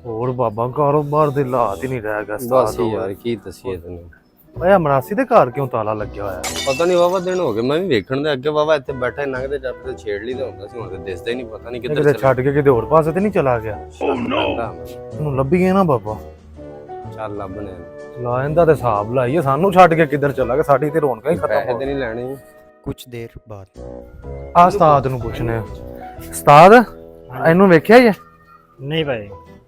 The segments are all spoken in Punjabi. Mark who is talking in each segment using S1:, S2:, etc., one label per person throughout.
S1: ਹੋਰ ਬਾਬਾ ਕਾਰੋਬਾਰ ਦੇ ਹਾਲਾਤ ਹੀ ਨਹੀਂ ਰਹਿ ਗਿਆ
S2: ਬਸ ਯਾਰ ਕੀ ਦੱਸੀਏ ਤੈਨੂੰ।
S1: ਓਏ ਮਰਾਸੀ ਦੇ ਘਰ ਕਿਉਂ ਤਾਲਾ ਲੱਗਿਆ ਹੋਇਆ?
S2: ਪਤਾ ਨਹੀਂ ਵਾਵਾ ਦਿਨ ਹੋ ਗਏ, ਮੈਂ ਵੀ ਵੇਖਣ ਦੇ ਅੱਗੇ ਵਾਵਾ ਇੱਥੇ ਬੈਠਾ ਲੰਘਦੇ ਜਾਂਦੇ ਛੇੜ ਲਈ ਤਾਂ ਹੁੰਦਾ ਸੀ, ਹੁਣ ਤੇ ਦਿਸਦਾ ਹੀ ਨਹੀਂ, ਪਤਾ ਨਹੀਂ ਕਿੱਧਰ
S1: ਛੱਡ ਕੇ ਕਿਤੇ ਹੋਰ ਪਾਸੇ ਤੇ ਨਹੀਂ ਚਲਾ ਗਿਆ? ਤੈਨੂੰ ਲੱਭੀ ਗਿਆ ਨਾ ਬਾਬਾ,
S2: ਚੱਲ ਲੱਭਣੇ
S1: ਲਾ ਇਹਦਾ ਤੇ ਹਿਸਾਬ ਲਾਈਏ, ਸਾਨੂੰ ਛੱਡ ਕੇ ਕਿੱਧਰ ਚਲਾ ਗਿਆ? ਸਾਡੀ ਤੇ ਰੌਣਕਾਂ ਹੀ ਖਤਮ
S2: ਪੈਸੇ
S1: ਹੋ
S2: ਤੇ ਨਹੀਂ ਲੈਣੇ।
S3: कुछ देर बाद
S1: ਆ ਉਸਤਾਦ ਨੂੰ ਪੁੱਛਨੇ ਆ। ਉਸਤਾਦ ਇਹਨੂੰ ਵੇਖਿਆ ਹੀ
S3: नहीं भाई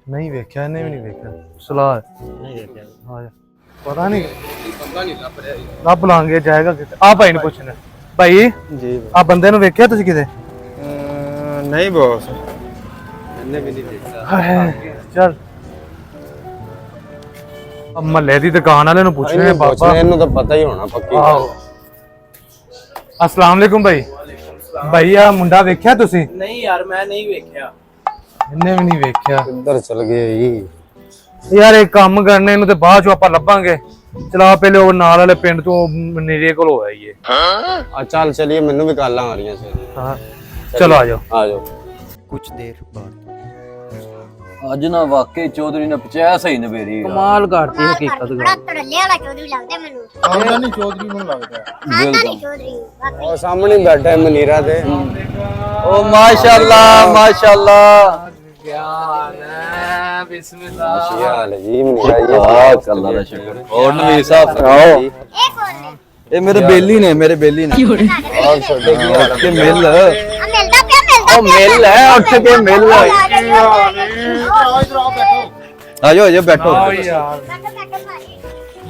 S1: ਨਹੀਂ ਵੇਖਿਆ, ਇਹਨੇ ਵੀ ਨਹੀਂ ਵੇਖਿਆ। ਸਲਾਹ
S3: नहीं देखा
S1: ਆ ਜਾ, ਪਤਾ ਨਹੀਂ
S2: ਬੰਦਾ ਨਹੀਂ ਲੱਭ ਰਿਹਾ
S1: ਲੱਭ ਲਾਂਗੇ, ਜਾਏਗਾ ਕਿਤੇ। ਆ ਭਾਈ ਨੂੰ ਪੁੱਛਣਾ। ਭਾਈ
S3: जी
S1: ਆ ਬੰਦੇ ਨੂੰ ਵੇਖਿਆ ਤੁਸੀਂ ਕਿਤੇ?
S3: नहीं बॉस
S2: ਇਹਨੇ ਵੀ ਨਹੀਂ ਦੇਖਿਆ।
S1: ਹਾਏ, ਚੱਲ ਮਹੱਲੇ ਦੀ ਦੁਕਾਨ ਵਾਲੇ ਨੂੰ ਪੁੱਛਣੇ ਆ ਬਾਬਾ।
S2: ਇਹਨੂੰ ਤਾਂ ਪਤਾ ਹੀ ਹੋਣਾ ਪੱਕੀ।
S1: ਆਹੋ। अस्सलाम वालेकुम भाई। भाई आ मुंडा वेख्या तुसी?
S4: नहीं यार मैं नहीं वेख्या।
S1: इन्ने भी नहीं वेख्या।
S2: ਕਿੱਧਰ ਚਲ ਗਏ ਜੀ
S1: यार एक काम करने नु ते बाद चो आपां लभांगे। चला पहले ओ नाल वाले पिंड तो नीरे कोल होया ही है।
S2: ਆ ਚੱਲ ਚਲੀਏ, ਮੈਨੂੰ ਵੀ ਕਾਲਾਂ ਆ ਰਹੀਆਂ ਸੀ।
S1: हां चलो आ जाओ।
S2: ਆ ਜਾਓ।
S3: कुछ देर बाद
S5: ਅੱਜ ਨਾ ਵਾਕਈ ਚੌਧਰੀ ਨੇ ਪਚਾਇਆ ਸਹੀ ਨਵੇਰੀ
S4: कमाल करती हकीकत गल।
S6: ਬੜਾ ਧੜੱਲੇ ਵਾਲਾ ਚੌਧਰੀ ਲੱਗਦਾ ਮੈਨੂੰ।
S3: आंदा नहीं चौधरी ਨੂੰ ਲੱਗਦਾ
S6: ਆਂਦਾ ਨਹੀਂ ਚੌਧਰੀ ਵਾਕਈ।
S2: ਉਹ ਸਾਹਮਣੇ ਬੈਠਾ ਹੈ ਮਨੀਰਾ ਤੇ।
S5: ਓ ਮਾਸ਼ਾਅੱਲਾ ਮਾਸ਼ਾਅੱਲਾ
S2: ਕੀ ਹਾਲ ਹੈ ਜੀ ਮਨੀਰਾ ਜੀ?
S5: ਵਾਹ ਅੱਲਾ ਦਾ ਸ਼ੁਕਰ। ਹੋਰ ਨਵੀਰ ਸਾਹਿਬ ਆਓ।
S6: ਇਹ ਕੌਣ ਨੇ?
S5: ਇਹ ਮੇਰੇ ਬੇਲੀ ਨੇ, ਮੇਰੇ ਬੇਲੀ ਨੇ।
S2: ਆਹ ਛੋਟੇ ਕੀ ਹਾਲ ਹੈ?
S5: ਕਿ ਮਿਲ
S6: ਆ ਮਿਲਦਾ ਪਿਆ
S5: ਉਹ ਮਿਲ ਹੈ, ਉੱਠ ਕੇ ਮਿਲ। ਆਜੋ ਆਜੋ ਬੈਠੋ।
S1: यार
S6: ਬੈਠੋ ਭਾਈ।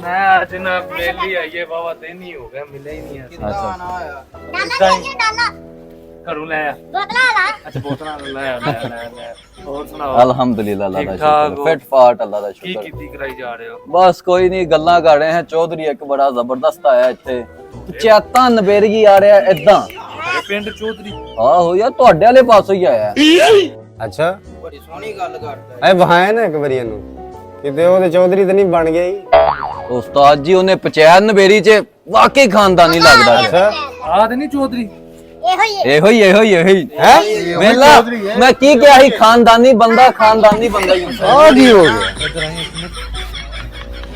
S1: मैं आज ना मेली आई है बाबा, दिन ही हो गया, मिले ही नहीं है।
S6: ਡਾਲਾ ਜੀ ਡਾਲਾ
S1: घरों ले आया।
S6: ਬੋਤਲਾਂ ਲਾ।
S1: अच्छा बोतल ले आया। और सुनाओ
S5: ਅਲਹਮਦੁਲਿਲਾ ਅੱਲਾ ਦਾ
S1: ਠੀਕ ਠਾਕ
S5: ਸ਼ੁਕਰ।
S1: ਹੋ?
S5: ਫਿਟ ਫਾਟ ਅੱਲਾ ਦਾ
S1: की
S5: ਸ਼ੁਕਰ।
S1: कीती कराई जा रहे हो?
S5: ਬਸ ਕੋਈ ਨਹੀਂ, ਗੱਲਾਂ ਕਰ ਰਹੇ ਹਾਂ। ਚੌਧਰੀ ਇੱਕ ਬੜਾ ਜ਼ਬਰਦਸਤ ਆਇਆ ਇੱਥੇ, ਚੈਤਾ ਨਵੇਰਗੀ ਆ ਰਿਹਾ ਏਦਾਂ।
S1: ये पिंड चौधरी
S5: ਆਹੋ ਯਾਰ ਤੁਹਾਡੇ ਵਾਲੇ ਪਾਸੋਂ ਹੀ ਆਇਆ।
S2: ਅੱਛਾ
S4: बड़ी सोहनी गल करदा।
S2: ਐ ਵਹਾਏ ਨਾ ਇੱਕ ਵਾਰੀ ਇਹਨੂੰ, ਕਿਤੇ ਉਹਦੇ ਚੌਧਰੀ ਤਾਂ ਨਹੀਂ ਬਣ ਗਿਆ ਜੀ।
S5: ਉਸਤਾਦ ਜੀ ਉਹਨੇ ਪਚਾਇਆ ਨਵੇਰੀ ਚ, ਵਾਕਈ ਖਾਨਦਾਨੀ ਲੱਗਦਾ ਜੀ।
S2: ਅੱਛਾ
S1: आ नहीं चौधरी।
S6: ਇਹੋ ਹੀ ਹੈ।
S5: ਇਹੋ ਹੀ ਹੈ ਵੇਲਾ। ਮੈਂ ਕੀ ਕਿਹਾ ਸੀ, ਖਾਨਦਾਨੀ ਬੰਦਾ ਹੀ ਹੁੰਦਾ।
S2: ਆ ਕੀ ਹੋ ਗਿਆ?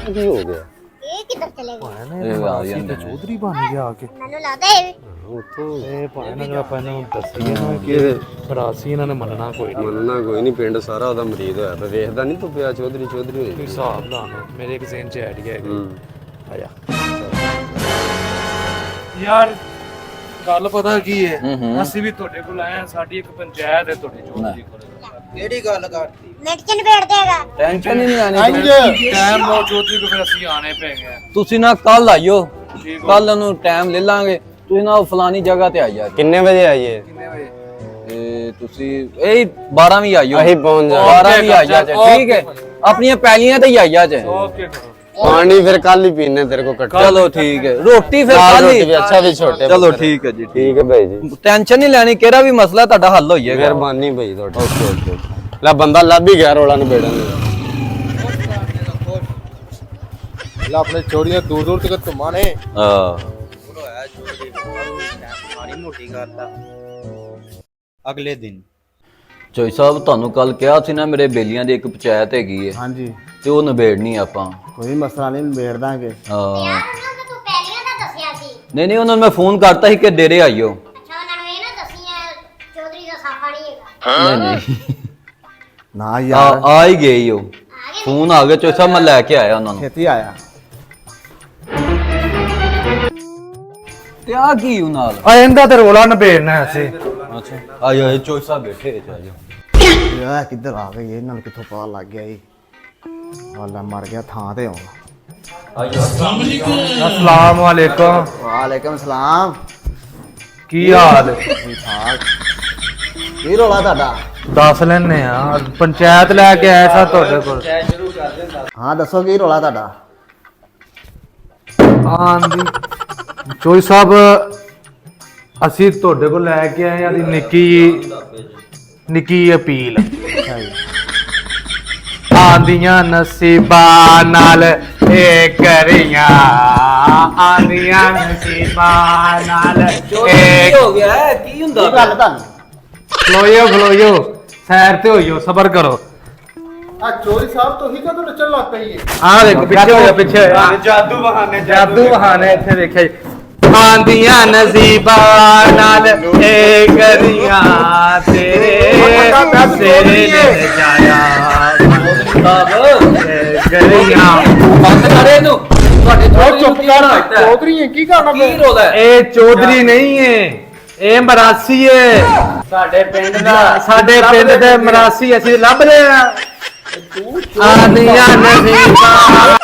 S2: ਕੀ ਹੋ ਗਿਆ?
S6: ਇਹ ਕਿੱਧਰ ਚਲੇ ਗਏ?
S5: ਇਹ ਆ ਜਾਂਦੇ ਨੇ।
S1: चौधरी बन गया आके।
S6: ਮੈਨੂੰ ਲੱਗਦਾ ਇਹ
S1: ਇਹ ਭਾਵੇਂ ਨਾ ਆਪਾਂ ਇਹਨਾਂ ਨੂੰ ਦੱਸੀਏ ਨਾ ਕਿ ਰਾਸੀ ਇਹਨਾਂ ਨੇ ਮੰਨਣਾ ਕੋਈ ਨਹੀਂ।
S2: ਮੰਨਣਾ ਕੋਈ ਨਹੀਂ, ਪਿੰਡ ਸਾਰਾ ਉਹਦਾ ਮਰੀਦ ਹੋਇਆ ਪਿਆ, ਵੇਖਦਾ ਨਹੀਂ ਤੂੰ ਪਿਆ ਚੌਧਰੀ ਚੌਧਰੀ ਹੋਈ।
S1: ਕੋਈ ਹਿਸਾਬ ਲਾਣਾ ਮੇਰੇ ਇੱਕ ਜ਼ੇਨ ਚ ਆਈਡੀਆ ਹੈ। ਆਇਆ ਯਾਰ, ਗੱਲ ਪਤਾ ਕੀ ਹੈ, ਅਸੀਂ ਵੀ ਤੁਹਾਡੇ ਕੋਲ ਆਏ ਹਾਂ, ਸਾਡੀ ਇੱਕ ਪੰਚਾਇਤ ਹੈ ਤੁਹਾਡੇ ਚੌਧਰੀ ਕੋਲ।
S4: केड़ी गल करदी?
S6: ਮਿੰਟ ਚ ਨਿਬੇੜ ਦੇਗਾ।
S5: ਟੈਨਸ਼ਨ ਹੀ ਨਹੀਂ ਆਣੀ।
S1: ਟਾਈਮ ਬਹੁਤ ਚੌਧਰੀ ਕੋਲ, ਫਿਰ ਅਸੀਂ ਆਣੇ ਪੈ ਗਏ।
S5: ਤੁਸੀਂ ਨਾ ਕੱਲ ਆਇਓ, ਕੱਲ ਨੂੰ ਟਾਈਮ ਲੈ ਲਾਂਗੇ। ਤੁਸੀਂ ਨਾ ਉਹ ਫਲਾਨੀ ਜਗ੍ਹਾ ਤੇ ਆਈਆ
S2: ਕਿੰਨੇ ਵਜੇ ਆਈਏ?
S1: ਕਿੰਨੇ ਵਜੇ?
S5: ਤੇ ਤੁਸੀਂ ਇਹ 12 ਵੀ ਆਇਓ।
S2: ਅਸੀਂ ਪਹੁੰਚ ਜਾ।
S5: 12 ਵੀ ਆਈਆ ਜੇ, ਠੀਕ ਹੈ। ਆਪਣੀਆਂ ਪੈਲੀਆਂ ਤੇ ਹੀ ਆਈਆ ਜੇ।
S1: ਓਕੇ ਕਰੋ।
S2: ਪਾਣੀ ਫਿਰ ਕੱਲ ਹੀ ਪੀਣੇ ਤੇਰੇ ਕੋ ਕੱਟਾ।
S5: ਚਲੋ ਠੀਕ ਹੈ। ਰੋਟੀ ਫਿਰ
S2: ਨਾਲ
S5: ਕੱਲ
S2: ਰੋਟੀ
S5: ਹੀ।
S2: ਵੀ ਅੱਛਾ ਵੀ ਛੋਟੇ
S5: ਚਲੋ
S2: ਪੁੱਤਰ।
S5: ਠੀਕ ਹੈ ਜੀ,
S2: ਠੀਕ ਹੈ ਭਾਈ ਜੀ,
S5: ਟੈਨਸ਼ਨ ਨਹੀਂ ਲੈਣੀ, ਕਿਹੜਾ ਵੀ ਮਸਲਾ ਤੁਹਾਡਾ ਹੱਲ ਹੋ ਜਾਏਗਾ।
S2: ਮਿਹਰਬਾਨੀ ਭਾਈ ਤੁਹਾਡੀ। ਓਕੇ ਲੈ ਬੰਦਾ ਲੱਭ ਹੀ ਗਿਆ ਰੋਲਾ ਨਿਬੇੜਨ ਨੂੰ।
S3: ला अपने चोरियां दूर दूर तक घुमाने।
S5: ਹਾਂ
S4: होया चौधरी माड़ी मोटी गल दा। अगले दिन
S5: ਚੋਈ ਸਾਹਿਬ, ਤੁਹਾਨੂੰ ਕੱਲ ਕਿਹਾ ਸੀ ਨਾ ਮੇਰੇ ਬੇਲੀਆਂ ਦੀ ਇੱਕ ਪੰਚਾਇਤ ਹੈਗੀ ਹੈ,
S7: हाँ जी,
S5: ਤੇ ਉਹ ਨਿਬੇੜਨੀ ਆਪਾਂ।
S7: कोई मसला नहीं, निबेड़ देंगे।
S5: ਹਾਂ
S6: ਯਾਰ ਉਹਨਾਂ ਨੂੰ ਤੂੰ ਪਹਿਲੀਆਂ ਦਾ ਦੱਸਿਆ ਸੀ।
S5: ਨਹੀਂ ਉਹਨਾਂ ਨੂੰ ਮੈਂ ਫੋਨ ਕਰਤਾ ਸੀ ਕਿ ਡੇਰੇ ਆਇਓ।
S6: ਅੱਛਾ ਉਹਨਾਂ ਨੂੰ ਇਹ ਨਾ ਦੱਸੀਆਂ ਚੌਧਰੀ ਦਾ ਸਾਫਾ ਨਹੀਂ ਹੈਗਾ।
S5: ਨਹੀਂ
S7: ना
S5: ਆ
S7: यार,
S5: ਆ ਹੀ ਗਈ ਉਹ, ਫੋਨ ਆ ਗਿਆ ਚੋਈ ਸਾਹਿਬ, ਮੈਂ ਲੈ ਕੇ ਆਇਆ ਉਹਨਾਂ ਨੂੰ।
S7: खेती आया।
S5: ਤੇ ਆ ਕੀ ਉਹ ਨਾਲ?
S1: ਆ ਇਹਦਾ ਤੇ ਰੋਲਾ ਨਿਬੇੜਨਾ ਅਸੀਂ।
S5: ਅੱਛਾ ਆਇਓ ਇਹ ਚੋਈ ਸਾਹਿਬ ਬੈਠੇ ਚ ਆਇਓ।
S7: यार किधर आ गई? इन्हां नूं कित्थों पता लग गया जी? वाला मर गया थां ते आउण।
S1: अस्सलाम वालेकुम।
S7: वालेकुम सलाम।
S1: ਕੀ ਹਾਲ?
S7: ठीक ठाक। की रोला तुहाडा?
S1: ਦੱਸ ਲੈਨੇ ਆ, ਪੰਚਾਇਤ ਲੈ ਕੇ ਆਇਆ ਸਾ ਤੁਹਾਡੇ ਕੋਲ।
S7: हाँ दसो की रोला तुहाडा?
S1: ਆਂਦੀ ਚੋਈ ਸਾਹਿਬ, ਅਸੀਂ ਤੁਹਾਡੇ ਕੋਲ ਲੈ ਕੇ ਆਏ ਆ ਦੀ ਨਿੱਕੀ ਅਪੀਲ।
S7: अच्छा जी।
S1: ਆਂਦੀਆਂ ਨਸੀਬਾਂ ਨਾਲ ਇਹ ਕਰੀਆਂ, ਆਂਦੀਆਂ ਨਸੀਬਾਂ ਨਾਲ ਇਹ।
S5: ਹੋ ਗਿਆ ਕੀ ਹੁੰਦਾ?
S7: की गल तुहानू?
S1: ਖਲੋਇਓ ਖਲੋਇਓ, ਸੈਰ ਤੇ ਹੋਈਓ, ਸਬਰ ਕਰੋ।
S3: ਆ ਚੋਰੀ ਸਾਹਿਬ ਤੁਸੀਂ ਕਦੋਂ ਨੱਚਣ ਲੱਗ ਪਈ ਏ
S1: ਆ ਦੇਖ ਪਿੱਛੇ ਹੋਇਆ ਪਿੱਛੇ ਹੋਇਆ
S4: ਜਾਦੂ ਬਹਾਨੇ
S1: ਜਾਦੂ ਬਹਾਨੇ ਇੱਥੇ ਦੇਖਿਆ ਜੀ ਆਂਦੀਆਂ ਨਸੀਬਾਂ ਨਾਲ ਏ ਕਰੀਆਂ ਤੇਰੇ ਤੇਰੇ ਨੇ ਜਾਇਆ ਕਰੀਆਂ
S5: ਬੰਦ ਕਰੇ ਇਹਨੂੰ ਤੁਹਾਡੇ
S3: ਚੁੱਪ ਕਰ ਚੌਧਰੀ ਏ ਕੀ ਕਰਨਾ
S5: ਕੀ ਰੋਦਾ ਹੈ?
S1: ਇਹ ਚੌਧਰੀ ਨਹੀਂ ਏ ਇਹ ਮਰਾਸੀ ਏ
S4: ਸਾਡੇ ਪਿੰਡ
S1: ਸਾਡੇ ਪਿੰਡ ਦੇ ਮਰਾਸੀ ਅਸੀਂ ਲੱਭ ਰਹੇ ਆ ਆਂਦੀਆਂ ਨਸੀਬਾਂ